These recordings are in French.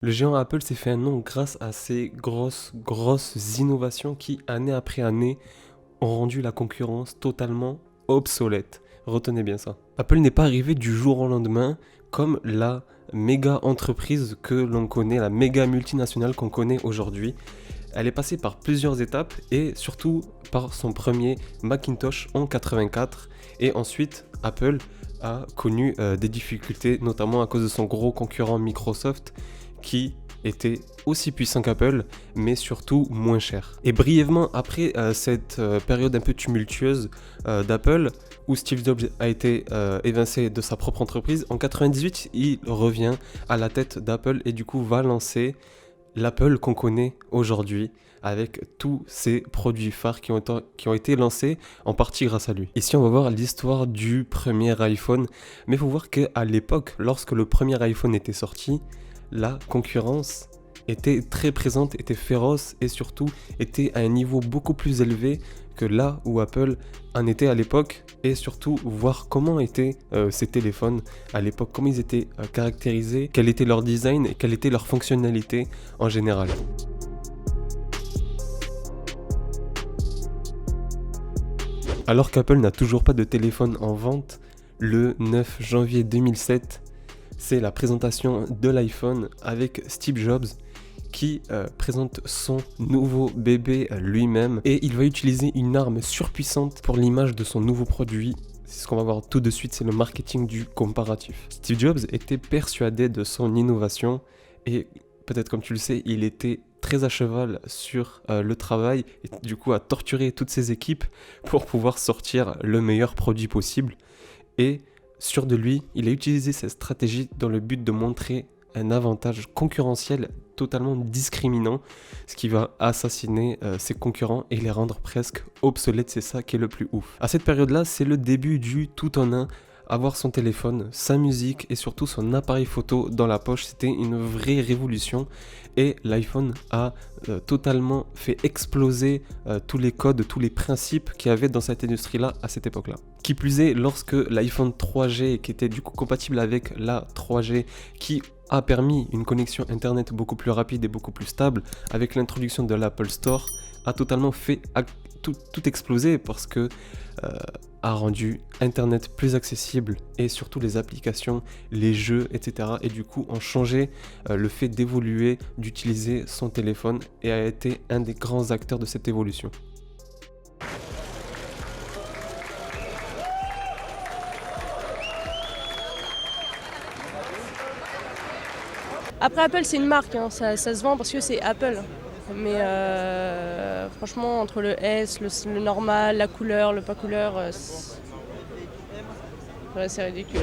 Le géant Apple s'est fait un nom grâce à ses grosses innovations qui, année après année, ont rendu la concurrence totalement obsolète. Retenez bien ça. Apple n'est pas arrivé du jour au lendemain comme la méga entreprise que l'on connaît, la méga multinationale qu'on connaît aujourd'hui. Elle est passée par plusieurs étapes et surtout par son premier Macintosh en 84. Et ensuite, Apple a connu des difficultés, notamment à cause de son gros concurrent Microsoft, qui était aussi puissant qu'Apple, mais surtout moins cher. Et brièvement, après cette période un peu tumultueuse d'Apple, où Steve Jobs a été évincé de sa propre entreprise, en 98, il revient à la tête d'Apple et du coup va lancer l'Apple qu'on connaît aujourd'hui, avec tous ces produits phares qui ont été lancés en partie grâce à lui. Ici, on va voir l'histoire du premier iPhone, mais il faut voir qu'à l'époque, lorsque le premier iPhone était sorti, la concurrence était très présente, était féroce et surtout était à un niveau beaucoup plus élevé que là où Apple en était à l'époque, et surtout voir comment étaient ces téléphones à l'époque, comment ils étaient caractérisés, quel était leur design et quelle était leur fonctionnalité en général. Alors qu'Apple n'a toujours pas de téléphone en vente, le 9 janvier 2007, c'est la présentation de l'iPhone avec Steve Jobs qui présente son nouveau bébé lui-même, et il va utiliser une arme surpuissante pour l'image de son nouveau produit. C'est ce qu'on va voir tout de suite, c'est le marketing du comparatif. Steve Jobs était persuadé de son innovation et peut-être comme tu le sais, il était très à cheval sur le travail et du coup a torturé toutes ses équipes pour pouvoir sortir le meilleur produit possible. Et sûr de lui, il a utilisé cette stratégie dans le but de montrer un avantage concurrentiel totalement discriminant, ce qui va assassiner ses concurrents et les rendre presque obsolètes. C'est ça qui est le plus ouf. À cette période-là, c'est le début du tout en un. Avoir son téléphone, sa musique et surtout son appareil photo dans la poche, c'était une vraie révolution, et l'iPhone a totalement fait exploser tous les codes, tous les principes qu'il y avait dans cette industrie-là à cette époque-là. Qui plus est, lorsque l'iPhone 3G, qui était du coup compatible avec la 3G, qui a permis une connexion internet beaucoup plus rapide et beaucoup plus stable, avec l'introduction de l'Apple Store, a totalement fait tout exploser, parce que a rendu internet plus accessible et surtout les applications, les jeux, etc. Et du coup ont changé le fait d'évoluer, d'utiliser son téléphone, et a été un des grands acteurs de cette évolution. Après, Apple, c'est une marque, hein, ça se vend parce que c'est Apple. Mais franchement, entre le S, le normal, la couleur, le pas couleur, c'est ridicule.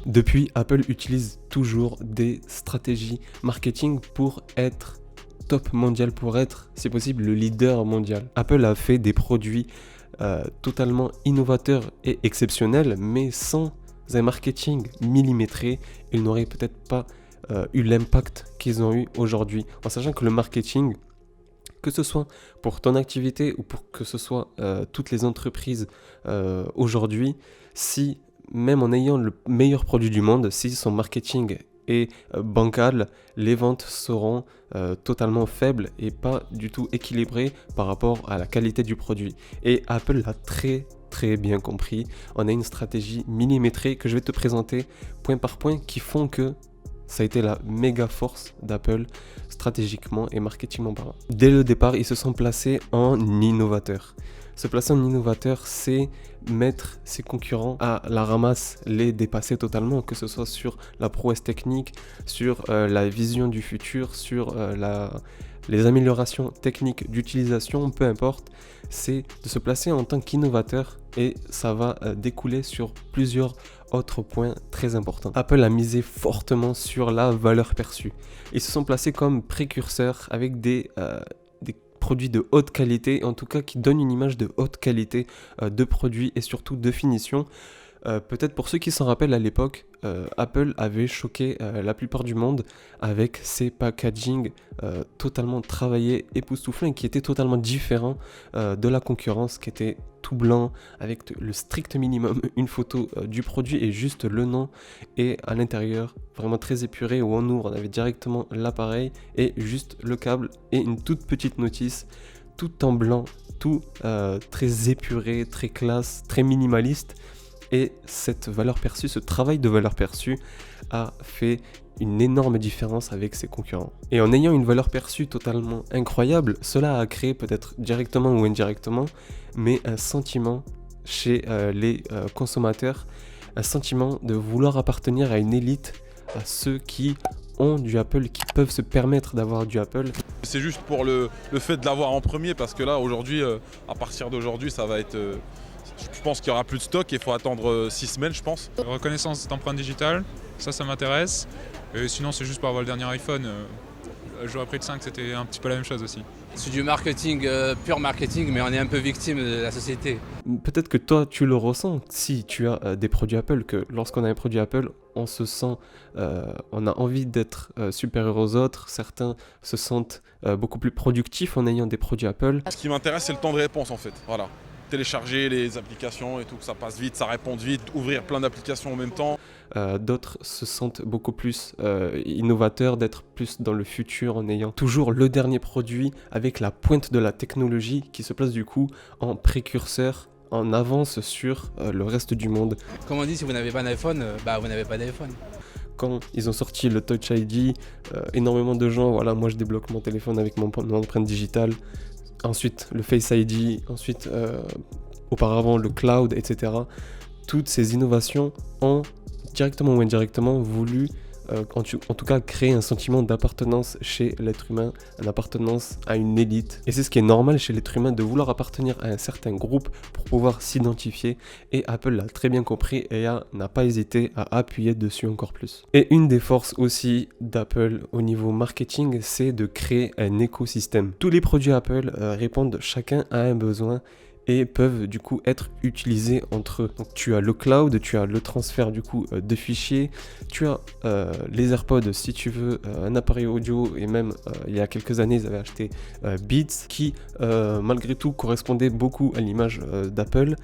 Depuis, Apple utilise toujours des stratégies marketing pour être top mondial, pour être, si possible, le leader mondial. Apple a fait des produits totalement innovateurs et exceptionnels, mais sans un marketing millimétré, ils n'auraient peut-être pas eu l'impact qu'ils ont eu aujourd'hui. En sachant que le marketing, que ce soit pour ton activité ou pour que ce soit toutes les entreprises aujourd'hui, si même en ayant le meilleur produit du monde, si son marketing est bancal, les ventes seront totalement faibles et pas du tout équilibrées par rapport à la qualité du produit. Et Apple l'a très bien compris. On a une stratégie millimétrée que je vais te présenter point par point, qui font que ça a été la méga force d'Apple stratégiquement et marketingement parlant. Dès le départ, ils se sont placés en innovateurs. Se placer en innovateur, c'est mettre ses concurrents à la ramasse, les dépasser totalement, que ce soit sur la prouesse technique, sur la vision du futur, sur les améliorations techniques d'utilisation, peu importe. C'est de se placer en tant qu'innovateur, et ça va découler sur plusieurs autres points très importants. Apple a misé fortement sur la valeur perçue. Ils se sont placés comme précurseurs avec des produits de haute qualité, en tout cas qui donnent une image de haute qualité de produit et surtout de finition. Peut-être pour ceux qui s'en rappellent à l'époque, Apple avait choqué la plupart du monde avec ses packaging totalement travaillés, époustouflants et qui étaient totalement différents de la concurrence, qui était tout blanc avec le strict minimum, une photo du produit et juste le nom, et à l'intérieur vraiment très épuré où on ouvre, on avait directement l'appareil et juste le câble et une toute petite notice, tout en blanc, tout très épuré, très classe, très minimaliste. Et cette valeur perçue, ce travail de valeur perçue a fait une énorme différence avec ses concurrents. Et en ayant une valeur perçue totalement incroyable, cela a créé peut-être directement ou indirectement, mais un sentiment chez les consommateurs, un sentiment de vouloir appartenir à une élite, à ceux qui ont du Apple, qui peuvent se permettre d'avoir du Apple. C'est juste pour le fait de l'avoir en premier, parce que là aujourd'hui, à partir d'aujourd'hui, ça va être... je pense qu'il n'y aura plus de stock et il faut attendre 6 semaines, je pense. Reconnaissance d'empreinte digitale, ça m'intéresse. Et sinon, c'est juste pour avoir le dernier iPhone. J'aurais pris le 5, c'était un petit peu la même chose aussi. C'est du marketing, pur marketing, mais on est un peu victime de la société. Peut-être que toi, tu le ressens si tu as des produits Apple, que lorsqu'on a un produit Apple, on se sent, on a envie d'être supérieur aux autres. Certains se sentent beaucoup plus productifs en ayant des produits Apple. Ce qui m'intéresse, c'est le temps de réponse en fait. Voilà. Télécharger les applications et tout, que ça passe vite, ça réponde vite, ouvrir plein d'applications en même temps. D'autres se sentent beaucoup plus innovateurs, d'être plus dans le futur en ayant toujours le dernier produit avec la pointe de la technologie qui se place du coup en précurseur, en avance sur le reste du monde. Comme on dit, si vous n'avez pas un iPhone, vous n'avez pas d'iPhone. Quand ils ont sorti le Touch ID, énormément de gens, voilà, moi je débloque mon téléphone avec mon empreinte digitale. Ensuite, le Face ID, ensuite, auparavant, le cloud, etc. Toutes ces innovations ont, directement ou indirectement, voulu, en tout cas, créer un sentiment d'appartenance chez l'être humain, une appartenance à une élite. Et c'est ce qui est normal chez l'être humain, de vouloir appartenir à un certain groupe pour pouvoir s'identifier. Et Apple l'a très bien compris et n'a pas hésité à appuyer dessus encore plus. Et une des forces aussi d'Apple au niveau marketing, c'est de créer un écosystème. Tous les produits Apple répondent chacun à un besoin et peuvent du coup être utilisés entre eux. Donc tu as le cloud, tu as le transfert du coup de fichiers, tu as les AirPods si tu veux un appareil audio, et même il y a quelques années ils avaient acheté Beats qui malgré tout correspondait beaucoup à l'image d'Apple,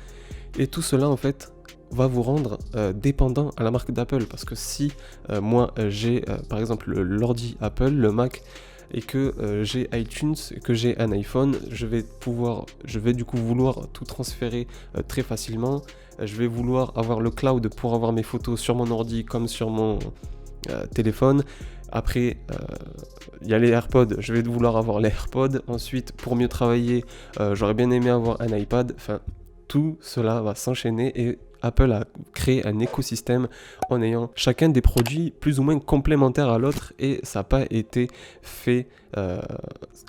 et tout cela en fait va vous rendre dépendant à la marque d'Apple, parce que si moi j'ai par exemple l'ordi Apple, le Mac, et que j'ai iTunes, que j'ai un iPhone, je vais du coup vouloir tout transférer très facilement. Je vais vouloir avoir le cloud pour avoir mes photos sur mon ordi comme sur mon téléphone. Après, il y a les AirPods, je vais vouloir avoir les AirPods. Ensuite, pour mieux travailler, j'aurais bien aimé avoir un iPad. Enfin, tout cela va s'enchaîner et Apple a créé un écosystème en ayant chacun des produits plus ou moins complémentaires à l'autre, et ça n'a pas été fait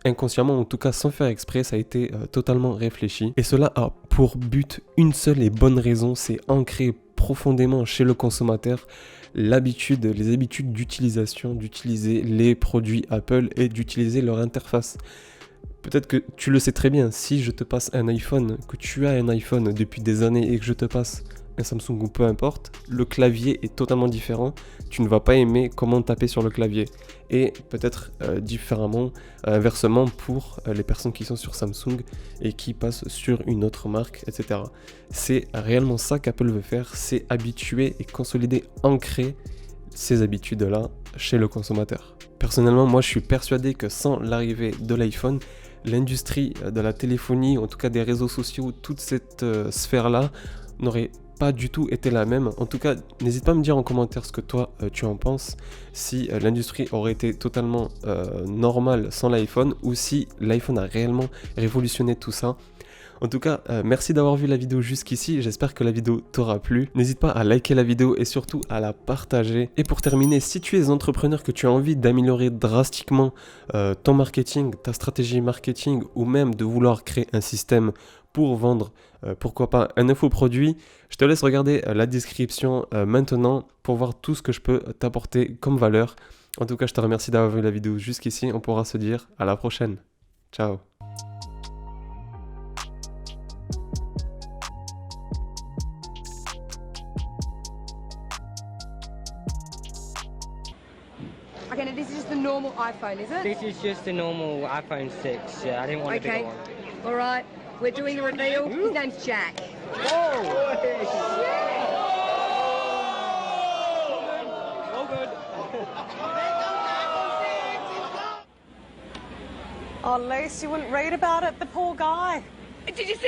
inconsciemment, en tout cas sans faire exprès, ça a été totalement réfléchi. Et cela a pour but une seule et bonne raison, c'est ancrer profondément chez le consommateur les habitudes d'utilisation, d'utiliser les produits Apple et d'utiliser leur interface. Peut-être que tu le sais très bien, si je te passe un iPhone, que tu as un iPhone depuis des années et que je te passe un Samsung ou peu importe, le clavier est totalement différent, tu ne vas pas aimer comment taper sur le clavier. Et peut-être différemment, inversement pour les personnes qui sont sur Samsung et qui passent sur une autre marque, etc. C'est réellement ça qu'Apple veut faire, c'est habituer et consolider, ancrer ces habitudes-là chez le consommateur. Personnellement, moi je suis persuadé que sans l'arrivée de l'iPhone, l'industrie de la téléphonie, en tout cas des réseaux sociaux, toute cette sphère-là n'aurait pas du tout été la même. En tout cas, n'hésite pas à me dire en commentaire ce que toi tu en penses, si l'industrie aurait été totalement normale sans l'iPhone, ou si l'iPhone a réellement révolutionné tout ça. En tout cas, merci d'avoir vu la vidéo jusqu'ici, j'espère que la vidéo t'aura plu. N'hésite pas à liker la vidéo et surtout à la partager. Et pour terminer, si tu es entrepreneur, que tu as envie d'améliorer drastiquement ton marketing, ta stratégie marketing, ou même de vouloir créer un système pour vendre, pourquoi pas, un infoproduit, je te laisse regarder la description maintenant pour voir tout ce que je peux t'apporter comme valeur. En tout cas, je te remercie d'avoir vu la vidéo jusqu'ici, on pourra se dire à la prochaine. Ciao. Okay, now this is just the normal iPhone, is it? This is just a normal iPhone 6. Yeah, I didn't want a bigger Okay. one. All right, we're doing the reveal. His name's Jack. Oh, Lise, you wouldn't read about it, the poor guy. Did you see?